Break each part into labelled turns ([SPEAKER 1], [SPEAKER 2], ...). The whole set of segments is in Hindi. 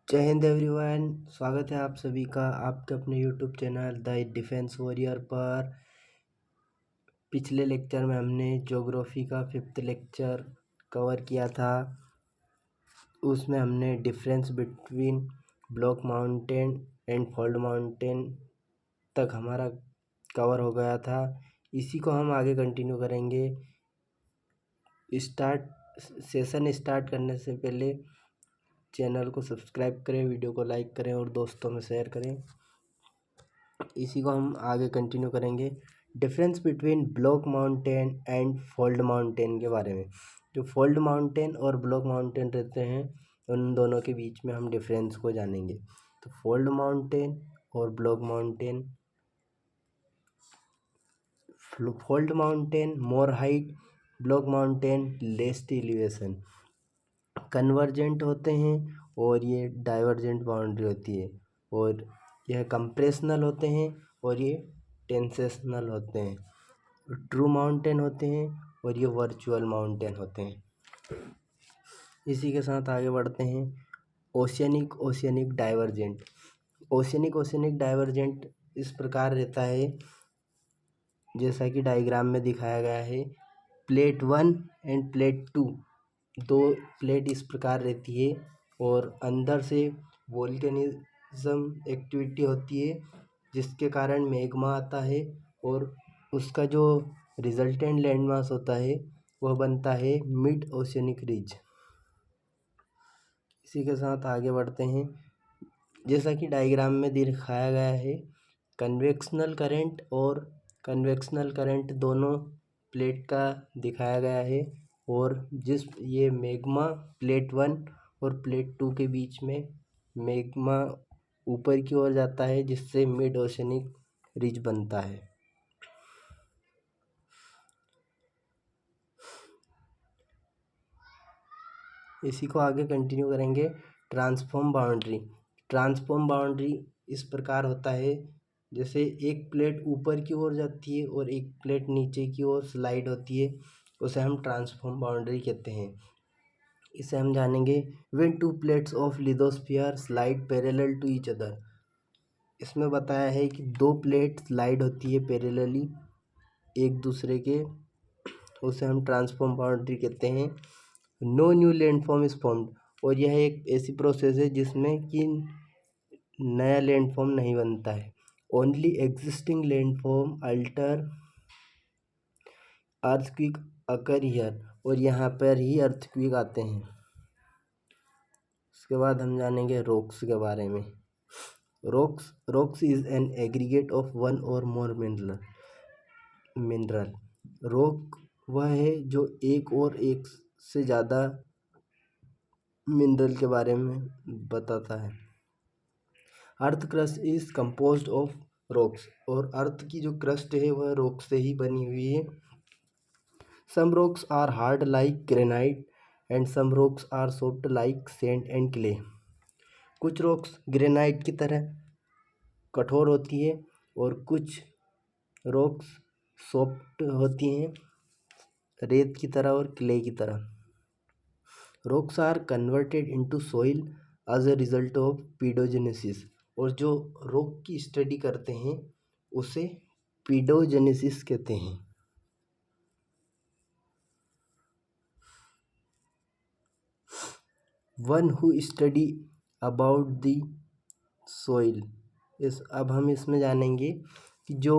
[SPEAKER 1] जय हिंद एवरीवन। स्वागत है आप सभी का आपके अपने YouTube channel the defence warrior पर। पिछले लेक्चर में हमने ज्योग्राफी का 5th लेक्चर कवर किया था। उसमें हमने difference between block mountain and fold mountain तक हमारा कवर हो गया था। इसी को हम आगे कंटिन्यू करेंगे। सेशन स्टार्ट करने से पहले चैनल को सब्सक्राइब करें, वीडियो को लाइक करें और दोस्तों में शेयर करें। इसी को हम आगे कंटिन्यू करेंगे। Difference between block mountain and fold mountain के बारे में। जो फोल्ड माउंटेन और ब्लॉक माउंटेन रहते हैं उन दोनों के बीच में हम डिफरेंस को जानेंगे। तो फोल्ड माउंटेन और block mountain. Fold mountain more height, block mountain least elevation. Convergent होते हैं और ये डाइवर्जेंट बाउंड्री होती है, और यह कंप्रेशनल होते हैं और ये टेंसेशनल होते हैं। ट्रू माउंटेन होते हैं और ये वर्चुअल माउंटेन होते हैं। इसी के साथ आगे बढ़ते हैं। Oceanic divergent. ओशियनिक डाइवर्जेंट इस प्रकार रहता है जैसा कि डायग्राम में दिखाया गया है। प्लेट 1 एंड प्लेट 2, दो प्लेट इस प्रकार रहती है और अंदर से वोल्केनिज्म एक्टिविटी होती है जिसके कारण मैग्मा आता है और उसका जो रिजल्टेंट लैंड मास होता है वह बनता है मिड ओशियनिक रिज। इसी के साथ आगे बढ़ते हैं। जैसा कि डायग्राम में दिखाया गया है, कन्वेक्शनल करंट और कन्वेक्शनल करंट दोनों प्लेट का दिखाया गया है, और ये मैग्मा प्लेट 1 और प्लेट 2 के बीच में मैग्मा ऊपर की ओर जाता है जिससे मिड ओशियनिक रिज बनता है। इसी को आगे कंटिन्यू करेंगे। ट्रांसफॉर्म बाउंड्री इस प्रकार होता है जैसे एक प्लेट ऊपर की ओर जाती है और एक प्लेट नीचे की ओर स्लाइड होती है, उसे हम ट्रांसफॉर्म बाउंड्री कहते हैं। इसे हम जानेंगे। When two plates of lithosphere slide parallel to each other. इसमें बताया है कि दो प्लेट स्लाइड होती है पैरेलली एक दूसरे के, उसे हम ट्रांसफॉर्म बाउंड्री कहते हैं। No new landform is formed, और यह एक ऐसी प्रोसेस है जिसमें कि नया लैंडफॉर्म नहीं बनता है। Only existing landform alter earthquake occur here, और यहाँ पर ही अर्थक्वेक आते हैं। उसके बाद हम जानेंगे रॉक्स के बारे में। Rocks is an aggregate of one और मोर मिनरल। रॉक वह है जो एक और एक से ज़्यादा मिनरल के बारे में बताता है। Earth crust is composed of rocks, और अर्थ की जो क्रस्ट है वह रॉक से ही बनी हुई है। Some rocks are hard like granite and some rocks are soft like sand and clay. कुछ रॉक्स ग्रेनाइट की तरह कठोर होती है और कुछ रॉक्स सॉफ्ट होती हैं रेत की तरह और क्ले की तरह। Rocks are converted into soil as a result of pedogenesis, और जो रॉक की स्टडी करते हैं उसे पीडोजेनेसिस कहते हैं। One who study about the soil. अब हम इसमें जानेंगे कि जो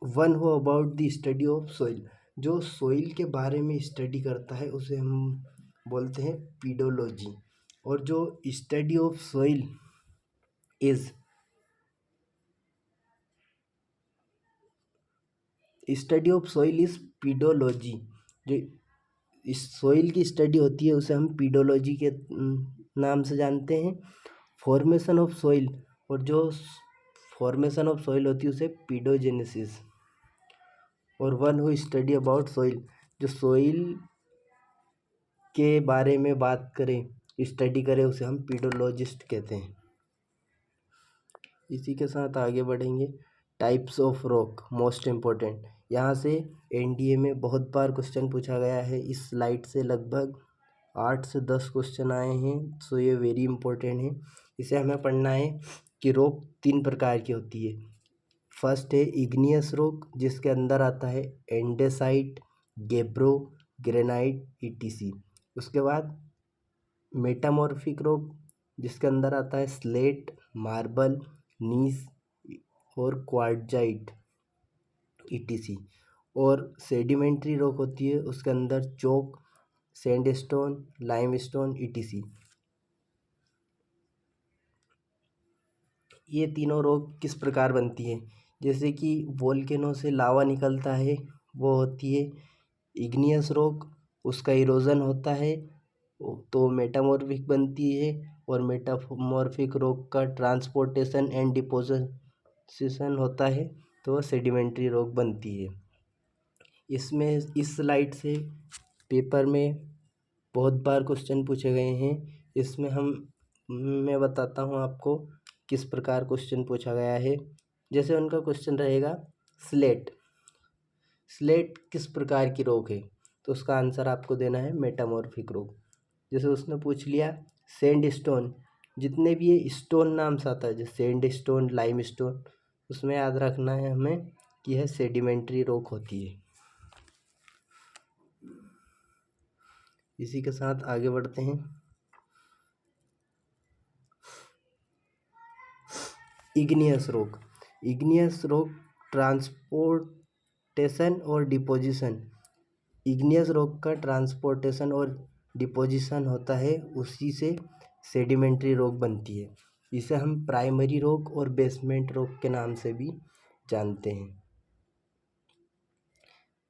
[SPEAKER 1] one who about the study of soil, जो सॉइल के बारे में स्टडी करता है उसे हम बोलते हैं पीडोलॉजी। और जो study of soil is pedology. जो इस सॉइल की स्टडी होती है उसे हम पीडोलॉजी के नाम से जानते हैं। फॉर्मेशन ऑफ सॉइल, और जो फॉर्मेशन ऑफ सॉइल होती है उसे पीडोजेनेसिस। और one who study about soil, जो सॉइल के बारे में बात करें स्टडी करें उसे हम पीडोलॉजिस्ट कहते हैं। इसी के साथ आगे बढ़ेंगे। Types of rock most important. यहाँ से एनडीए में बहुत बार क्वेश्चन पूछा गया है। इस स्लाइड से लगभग 8 से 10 क्वेश्चन आए हैं, सो ये वेरी इंपॉर्टेंट है। इसे हमें पढ़ना है कि रोग 3 प्रकार की होती है। फर्स्ट है इग्नियस रोग, जिसके अंदर आता है एंडेसाइट, गेब्रो, ग्रेनाइट, ईटीसी। उसके बाद मेटामॉर्फिक रोग, जिसके अंदर आता है स्लेट, मार्बल, नीस और क्वार्टजाइट, ईटीसी। और सेडिमेंट्री रोग होती है, उसके अंदर चोक, सैंडस्टोन, लाइमस्टोन, ईटीसी। ये तीनों रोग किस प्रकार बनती है? जैसे कि वोल्केनो से लावा निकलता है, वो होती है इग्नियस रोग। उसका इरोजन होता है तो मेटामॉर्फिक बनती है। और मेटामॉर्फिक रोग का ट्रांसपोर्टेशन एंड डिपोजिशन होता है तो सेडिमेंट्री रोग बनती है। इसमें इस स्लाइड से पेपर में बहुत बार क्वेश्चन पूछे गए हैं। इसमें मैं बताता हूँ आपको किस प्रकार क्वेश्चन पूछा गया है। जैसे उनका क्वेश्चन रहेगा स्लेट स्लेट किस प्रकार की रोग है, तो उसका आंसर आपको देना है मेटामॉर्फिक रोग। जैसे उसने पूछ लिया सैंड स्टोन, जितने भी ये स्टोन नाम से आता है जैसे सैंड स्टोन, लाइम स्टोन, उसमें याद रखना है हमें कि यह सेडिमेंट्री रोग होती है। इसी के साथ आगे बढ़ते हैं। इग्नियस रोग ट्रांसपोर्टेशन और डिपोजिशन। इग्नियस रोग का ट्रांसपोर्टेशन और डिपोजिशन होता है, उसी से सेडिमेंट्री रोग बनती है। इसे हम प्राइमरी रोग और बेसमेंट रोग के नाम से भी जानते हैं।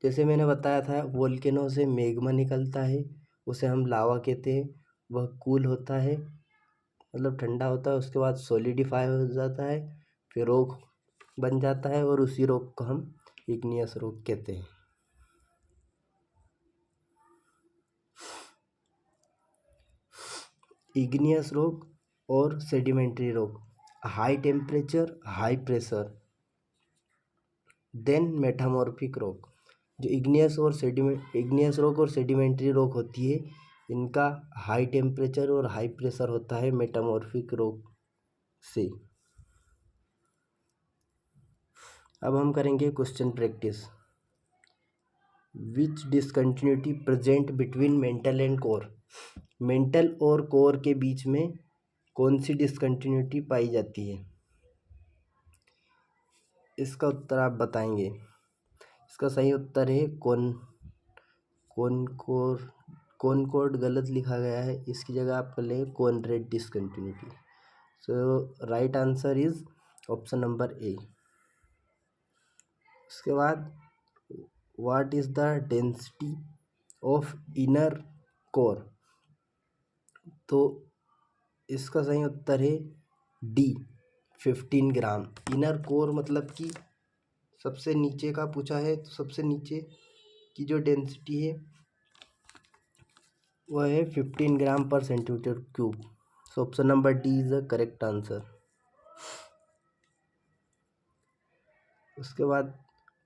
[SPEAKER 1] जैसे मैंने बताया था वोल्केनो से मैग्मा निकलता है, उसे हम लावा कहते हैं। वह कूल होता है, मतलब ठंडा होता है, उसके बाद सॉलिडिफाई हो जाता है, फिर रोग बन जाता है और उसी रोग को हम इग्नियस रोग कहते हैं। इग्नियस रोग और sedimentary rock, high temperature, high pressure. Then metamorphic rock, जो इग्नियस रोग और सेडिमेंट्री रोग होती है, इनका हाई टेम्परेचर और हाई प्रेशर होता है मेटामॉर्फिक रोग से। अब हम करेंगे question practice. Which discontinuity present between mental and core. Mental और कोर के बीच में कौन सी डिसकंटिन्यूटी पाई जाती है? इसका उत्तर आप बताएंगे। इसका सही उत्तर है कॉनकॉर्ड गलत लिखा गया है, इसकी जगह आप कर लेंगे Conrad discontinuity. So right answer is option number A. उसके बाद what is the density of inner core, तो इसका सही उत्तर है डी 15 ग्राम। इनर कोर मतलब कि सबसे नीचे का पूछा है, तो सबसे नीचे की जो डेंसिटी है वह है 15 ग्राम पर centimetre cube. So option number D is the correct answer. उसके बाद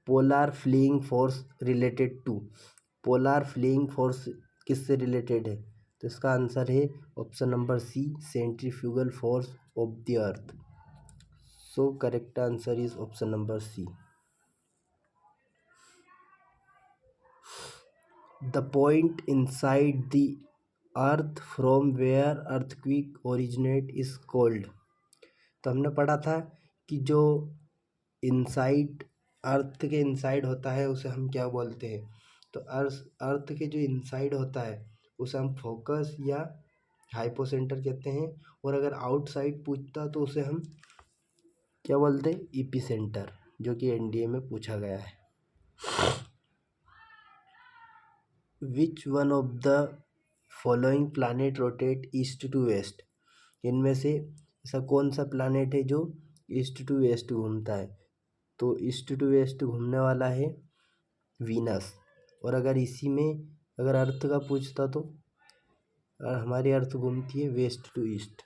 [SPEAKER 1] polar fleeing force related to, polar fleeing force किससे रिलेटेड है? तो इसका आंसर है option number C, centrifugal force of the earth. So correct answer is option number C. The point inside the earth from where earthquake originate is called. तो हमने पढ़ा था कि जो इनसाइड अर्थ के इनसाइड होता है उसे हम क्या बोलते हैं? तो अर्थ के जो इनसाइड होता है उसे हम फोकस या हाइपोसेंटर कहते हैं। और अगर आउटसाइड पूछता तो उसे हम क्या बोलते हैं? इपीसेंटर, जो कि एनडीए में पूछा गया है। Which one of the following planet rotate east to west. इनमें से ऐसा कौन सा प्लानिट है जो ईस्ट टू वेस्ट घूमता है? तो ईस्ट टू वेस्ट घूमने वाला है वीनस। और अगर इसी में अगर अर्थ का पूछता तो हमारी अर्थ घूमती है west to east.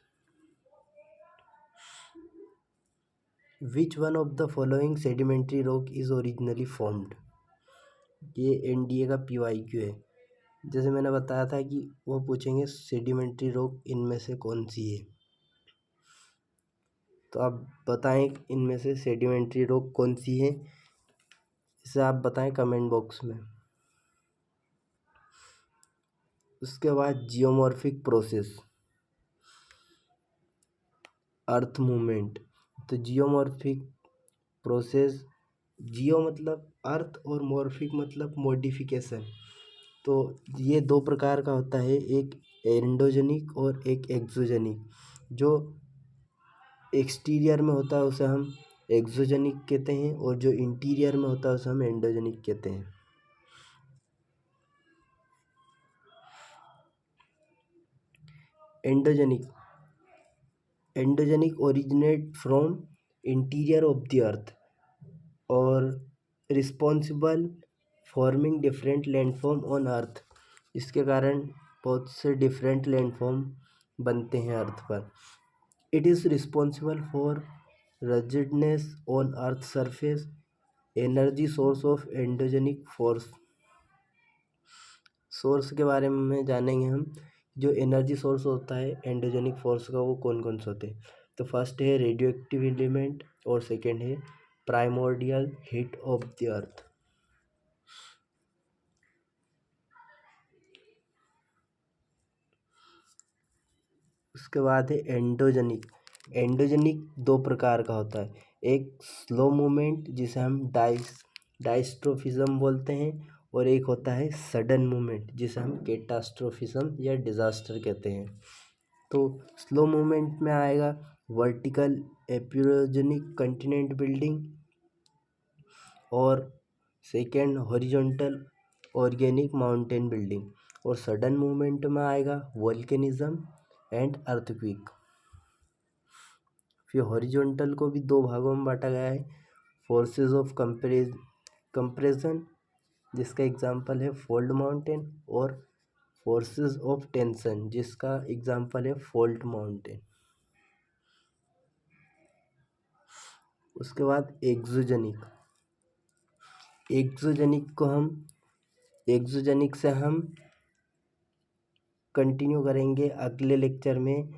[SPEAKER 1] Which one of the following sedimentary rock is originally formed. ये एनडीए का पीवाईक्यू है। जैसे मैंने बताया था कि वो पूछेंगे सेडिमेंट्री रॉक इनमें से कौन सी है, तो आप बताएं इनमें से सेडिमेंट्री रॉक कौन सी है, इसे आप बताएं कमेंट बॉक्स में। उसके बाद जियोमॉर्फिक प्रोसेस, अर्थ मूवमेंट। तो जियोमॉर्फिक प्रोसेस, जियो मतलब अर्थ और मॉर्फिक मतलब मॉडिफिकेशन। तो ये दो प्रकार का होता है, एक एंडोजेनिक और एक एक्सोजेनिक। जो एक्सटीरियर में होता है उसे हम एक्सोजेनिक कहते हैं, और जो इंटीरियर में होता है उसे हम एंडोजेनिक कहते हैं। Endogenic originate from interior of the earth और responsible forming different landform on earth. इसके कारण बहुत से डिफरेंट लैंडफॉर्म बनते हैं अर्थ पर। It is responsible for rigidness on earth surface, energy source of endogenic force. Source के बारे में जानेंगे हम, जो एनर्जी सोर्स होता है एंडोजेनिक फोर्स का, वो कौन कौन से होते हैं। तो फर्स्ट है रेडियो एक्टिव एलिमेंट और सेकेंड है प्राइमोर्डियल हीट ऑफ द अर्थ। उसके बाद है एंडोजेनिक। एंडोजेनिक दो प्रकार का होता है, एक स्लो मूवमेंट जिसे हम डायस्ट्रोफिज्म बोलते हैं, और एक होता है सडन मूवमेंट जिसे हम कैटास्ट्रोफिज्म या डिजास्टर कहते हैं। तो स्लो मूवमेंट में आएगा वर्टिकल एपिरोजेनिक कंटिनेंट बिल्डिंग, और second horizontal organic mountain building, और सडन मूवमेंट में आएगा वोल्केनिज्म एंड अर्थक्वेक। फिर हॉरिजॉन्टल को भी दो भागों में बांटा गया है, फोर्सेस ऑफ कंप्रेशन जिसका एग्जांपल है फोल्ड माउंटेन, और फोर्सेस ऑफ टेंशन जिसका एग्जांपल है फॉल्ट माउंटेन। उसके बाद एक्सोजेनिक से हम कंटिन्यू करेंगे अगले लेक्चर में।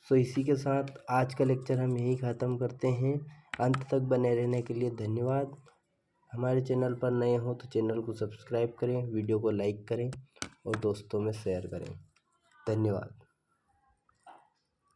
[SPEAKER 1] सो इसी के साथ आज का लेक्चर हम यहीं ख़त्म करते हैं। अंत तक बने रहने के लिए धन्यवाद। हमारे चैनल पर नए हो तो चैनल को सब्सक्राइब करें, वीडियो को लाइक करें और दोस्तों में शेयर करें। धन्यवाद।